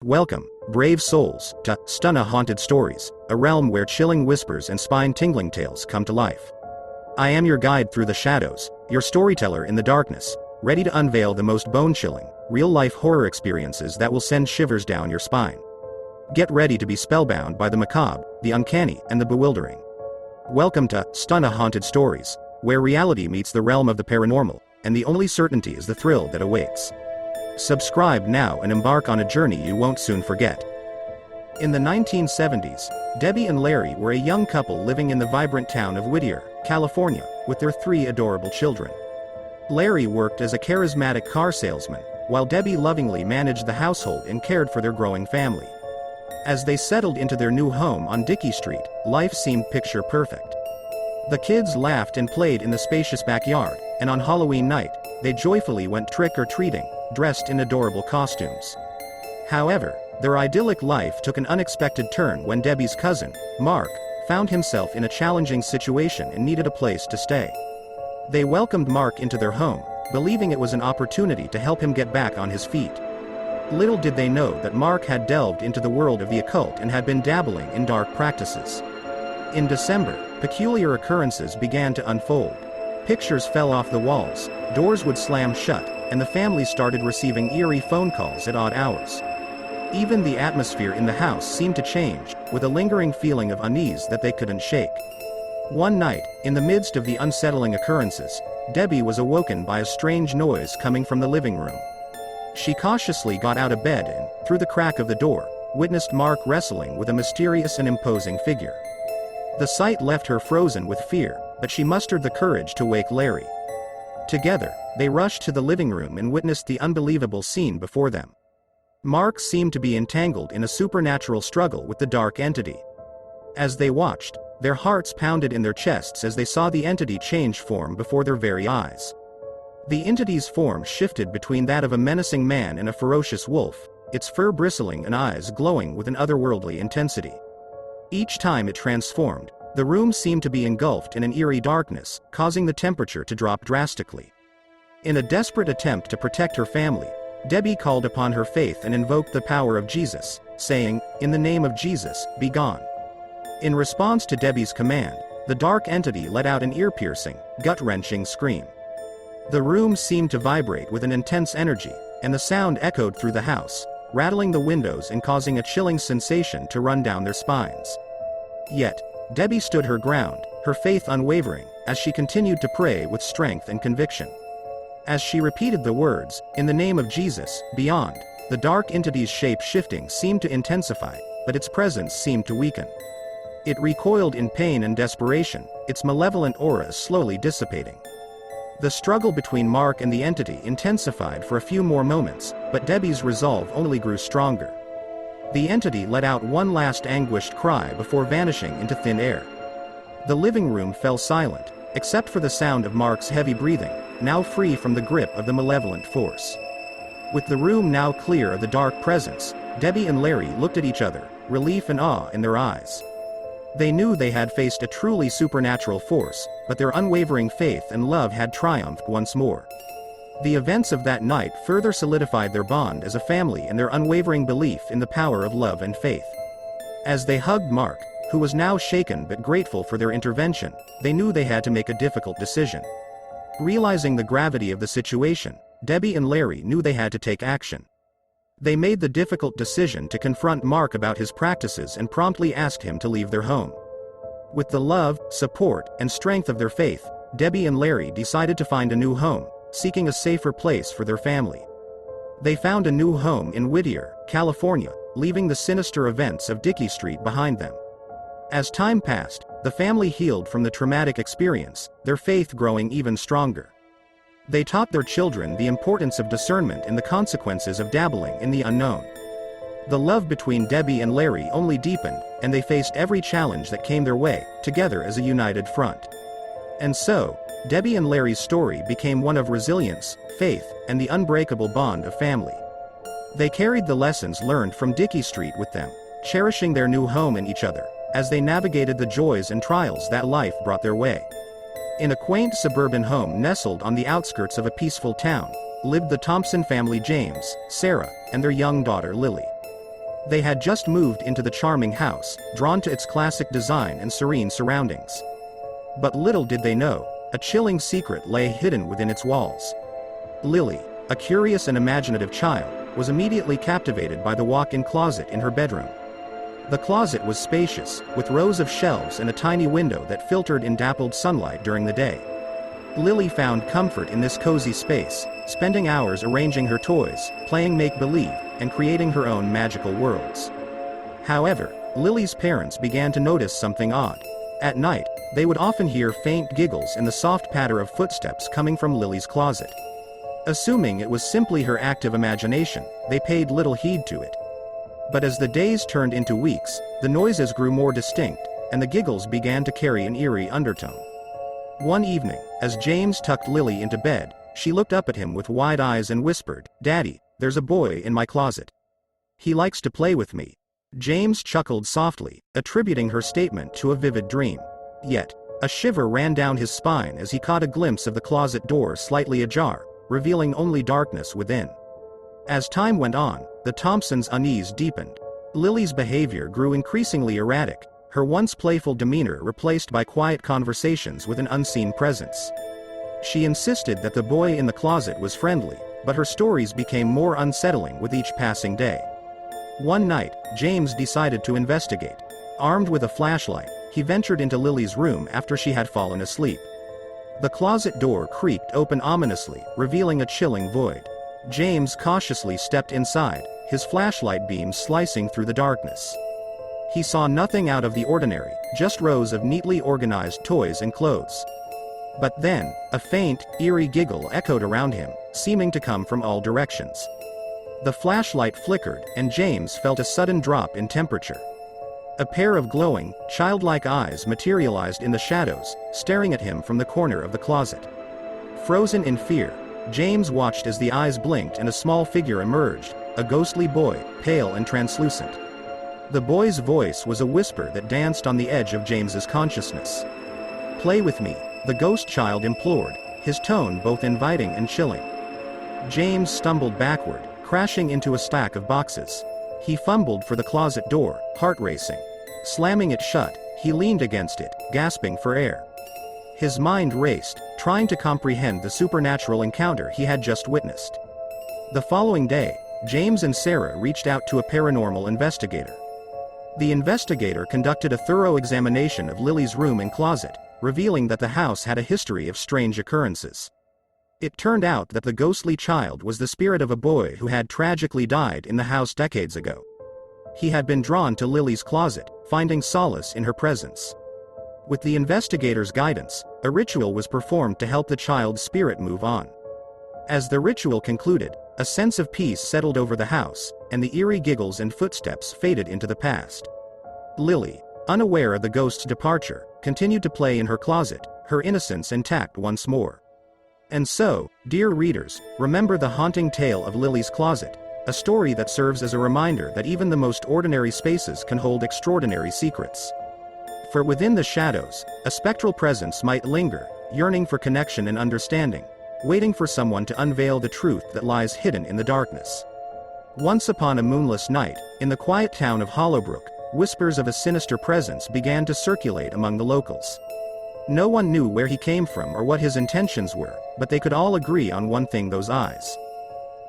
Welcome, brave souls, to Stunna Haunted Stories, a realm where chilling whispers and spine-tingling tales come to life. I am your guide through the shadows, your storyteller in the darkness, ready to unveil the most bone-chilling, real-life horror experiences that will send shivers down your spine. Get ready to be spellbound by the macabre, the uncanny, and the bewildering. Welcome to Stunna Haunted Stories, where reality meets the realm of the paranormal, and the only certainty is the thrill that awaits. Subscribe now and embark on a journey you won't soon forget. In the 1970s, Debbie and Larry were a young couple living in the vibrant town of Whittier, California, with their 3 adorable children. Larry worked as a charismatic car salesman, while Debbie lovingly managed the household and cared for their growing family. As they settled into their new home on Dickey Street, life seemed picture perfect. The kids laughed and played in the spacious backyard, and on Halloween night, they joyfully went trick-or-treating, dressed in adorable costumes. However, their idyllic life took an unexpected turn when Debbie's cousin, Mark, found himself in a challenging situation and needed a place to stay. They welcomed Mark into their home, believing it was an opportunity to help him get back on his feet. Little did they know that Mark had delved into the world of the occult and had been dabbling in dark practices. In December, peculiar occurrences began to unfold. Pictures fell off the walls, doors would slam shut, and the family started receiving eerie phone calls at odd hours. Even the atmosphere in the house seemed to change, with a lingering feeling of unease that they couldn't shake. One night, in the midst of the unsettling occurrences, Debbie was awoken by a strange noise coming from the living room. She cautiously got out of bed and, through the crack of the door, witnessed Mark wrestling with a mysterious and imposing figure. The sight left her frozen with fear, but she mustered the courage to wake Larry. Together, they rushed to the living room and witnessed the unbelievable scene before them. Mark seemed to be entangled in a supernatural struggle with the dark entity. As they watched, their hearts pounded in their chests as they saw the entity change form before their very eyes. The entity's form shifted between that of a menacing man and a ferocious wolf, its fur bristling and eyes glowing with an otherworldly intensity. Each time it transformed, the room seemed to be engulfed in an eerie darkness, causing the temperature to drop drastically. In a desperate attempt to protect her family, Debbie called upon her faith and invoked the power of Jesus, saying, "In the name of Jesus, be gone." In response to Debbie's command, the dark entity let out an ear-piercing, gut-wrenching scream. The room seemed to vibrate with an intense energy, and the sound echoed through the house, rattling the windows and causing a chilling sensation to run down their spines. Yet, Debbie stood her ground, her faith unwavering, as she continued to pray with strength and conviction. As she repeated the words, "In the name of Jesus, beyond," the dark entity's shape shifting seemed to intensify, but its presence seemed to weaken. It recoiled in pain and desperation, its malevolent aura slowly dissipating. The struggle between Mark and the entity intensified for a few more moments, but Debbie's resolve only grew stronger. The entity let out one last anguished cry before vanishing into thin air. The living room fell silent, except for the sound of Mark's heavy breathing, now free from the grip of the malevolent force. With the room now clear of the dark presence, Debbie and Larry looked at each other, relief and awe in their eyes. They knew they had faced a truly supernatural force, but their unwavering faith and love had triumphed once more. The events of that night further solidified their bond as a family and their unwavering belief in the power of love and faith. As they hugged Mark, who was now shaken but grateful for their intervention, they knew they had to make a difficult decision. Realizing the gravity of the situation, Debbie and Larry knew they had to take action. They made the difficult decision to confront Mark about his practices and promptly asked him to leave their home. With the love, support, and strength of their faith, Debbie and Larry decided to find a new home, seeking a safer place for their family. They found a new home in Whittier, California, leaving the sinister events of Dickey Street behind them. As time passed, the family healed from the traumatic experience, their faith growing even stronger. They taught their children the importance of discernment and the consequences of dabbling in the unknown. The love between Debbie and Larry only deepened, and they faced every challenge that came their way, together as a united front. And so, Debbie and Larry's story became one of resilience, faith, and the unbreakable bond of family. They carried the lessons learned from Dickey Street with them, cherishing their new home and each other, as they navigated the joys and trials that life brought their way. In a quaint suburban home nestled on the outskirts of a peaceful town, lived the Thompson family: James, Sarah, and their young daughter Lily. They had just moved into the charming house, drawn to its classic design and serene surroundings. But little did they know, a chilling secret lay hidden within its walls. Lily, a curious and imaginative child, was immediately captivated by the walk-in closet in her bedroom. The closet was spacious, with rows of shelves and a tiny window that filtered in dappled sunlight during the day. Lily found comfort in this cozy space, spending hours arranging her toys, playing make-believe, and creating her own magical worlds. However, Lily's parents began to notice something odd. At night, they would often hear faint giggles and the soft patter of footsteps coming from Lily's closet. Assuming it was simply her active imagination, they paid little heed to it. But as the days turned into weeks, the noises grew more distinct, and the giggles began to carry an eerie undertone. One evening, as James tucked Lily into bed, she looked up at him with wide eyes and whispered, "Daddy, there's a boy in my closet. He likes to play with me." James chuckled softly, attributing her statement to a vivid dream. Yet, a shiver ran down his spine as he caught a glimpse of the closet door slightly ajar, revealing only darkness within. As time went on, the Thompsons' unease deepened. Lily's behavior grew increasingly erratic, her once playful demeanor replaced by quiet conversations with an unseen presence. She insisted that the boy in the closet was friendly, but her stories became more unsettling with each passing day. One night, James decided to investigate. Armed with a flashlight, he ventured into Lily's room after she had fallen asleep. The closet door creaked open ominously, revealing a chilling void. James cautiously stepped inside, his flashlight beam slicing through the darkness. He saw nothing out of the ordinary, just rows of neatly organized toys and clothes. But then, a faint, eerie giggle echoed around him, seeming to come from all directions. The flashlight flickered, and James felt a sudden drop in temperature. A pair of glowing, childlike eyes materialized in the shadows, staring at him from the corner of the closet. Frozen in fear, James watched as the eyes blinked and a small figure emerged, a ghostly boy, pale and translucent. The boy's voice was a whisper that danced on the edge of James's consciousness. "Play with me," the ghost child implored, his tone both inviting and chilling. James stumbled backward, crashing into a stack of boxes. He fumbled for the closet door, heart racing. Slamming it shut, he leaned against it, gasping for air. His mind raced, trying to comprehend the supernatural encounter he had just witnessed. The following day, James and Sarah reached out to a paranormal investigator. The investigator conducted a thorough examination of Lily's room and closet, revealing that the house had a history of strange occurrences. It turned out that the ghostly child was the spirit of a boy who had tragically died in the house decades ago. He had been drawn to Lily's closet, finding solace in her presence. With the investigator's guidance, a ritual was performed to help the child's spirit move on. As the ritual concluded, a sense of peace settled over the house, and the eerie giggles and footsteps faded into the past. Lily, unaware of the ghost's departure, continued to play in her closet, her innocence intact once more. And so, dear readers, remember the haunting tale of Lily's closet, a story that serves as a reminder that even the most ordinary spaces can hold extraordinary secrets. For within the shadows, a spectral presence might linger, yearning for connection and understanding, waiting for someone to unveil the truth that lies hidden in the darkness. Once upon a moonless night, in the quiet town of Hollowbrook, whispers of a sinister presence began to circulate among the locals. No one knew where he came from or what his intentions were, but they could all agree on one thing: those eyes.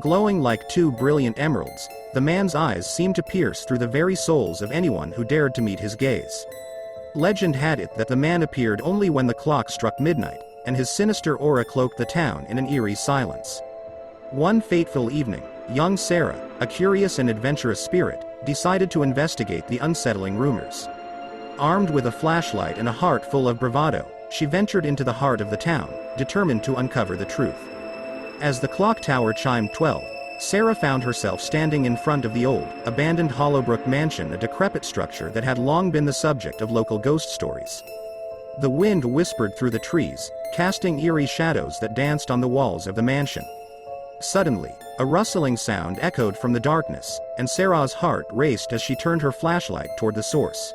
Glowing like two brilliant emeralds, the man's eyes seemed to pierce through the very souls of anyone who dared to meet his gaze. Legend had it that the man appeared only when the clock struck midnight, and his sinister aura cloaked the town in an eerie silence. One fateful evening, young Sarah, a curious and adventurous spirit, decided to investigate the unsettling rumors. Armed with a flashlight and a heart full of bravado, she ventured into the heart of the town, determined to uncover the truth. As the clock tower chimed 12, Sarah found herself standing in front of the old, abandoned Hollowbrook mansion, a decrepit structure that had long been the subject of local ghost stories. The wind whispered through the trees, casting eerie shadows that danced on the walls of the mansion. Suddenly, a rustling sound echoed from the darkness, and Sarah's heart raced as she turned her flashlight toward the source.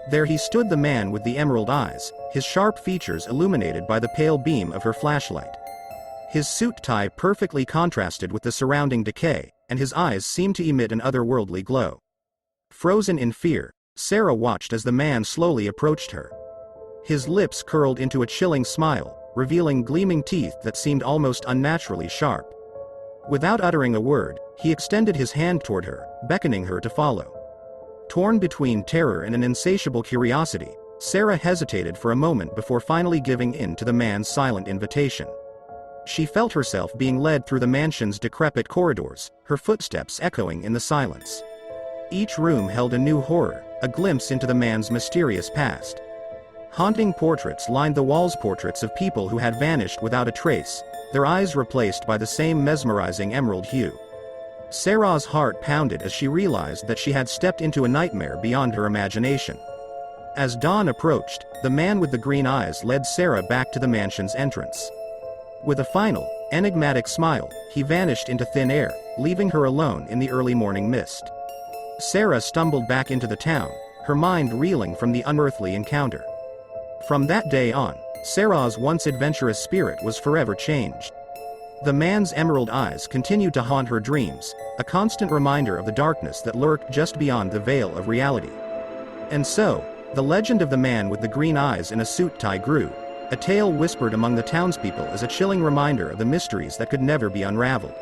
There he stood, the man with the emerald eyes, his sharp features illuminated by the pale beam of her flashlight. His suit tie perfectly contrasted with the surrounding decay, and his eyes seemed to emit an otherworldly glow. Frozen in fear, Sarah watched as the man slowly approached her. His lips curled into a chilling smile, revealing gleaming teeth that seemed almost unnaturally sharp. Without uttering a word, he extended his hand toward her, beckoning her to follow. Torn between terror and an insatiable curiosity, Sarah hesitated for a moment before finally giving in to the man's silent invitation. She felt herself being led through the mansion's decrepit corridors, her footsteps echoing in the silence. Each room held a new horror, a glimpse into the man's mysterious past. Haunting portraits lined the walls, portraits of people who had vanished without a trace, their eyes replaced by the same mesmerizing emerald hue. Sarah's heart pounded as she realized that she had stepped into a nightmare beyond her imagination. As dawn approached, the man with the green eyes led Sarah back to the mansion's entrance. With a final, enigmatic smile, he vanished into thin air, leaving her alone in the early morning mist. Sarah stumbled back into the town, her mind reeling from the unearthly encounter. From that day on, Sarah's once adventurous spirit was forever changed. The man's emerald eyes continued to haunt her dreams, a constant reminder of the darkness that lurked just beyond the veil of reality. And so, the legend of the man with the green eyes and a suit tie grew, a tale whispered among the townspeople as a chilling reminder of the mysteries that could never be unraveled.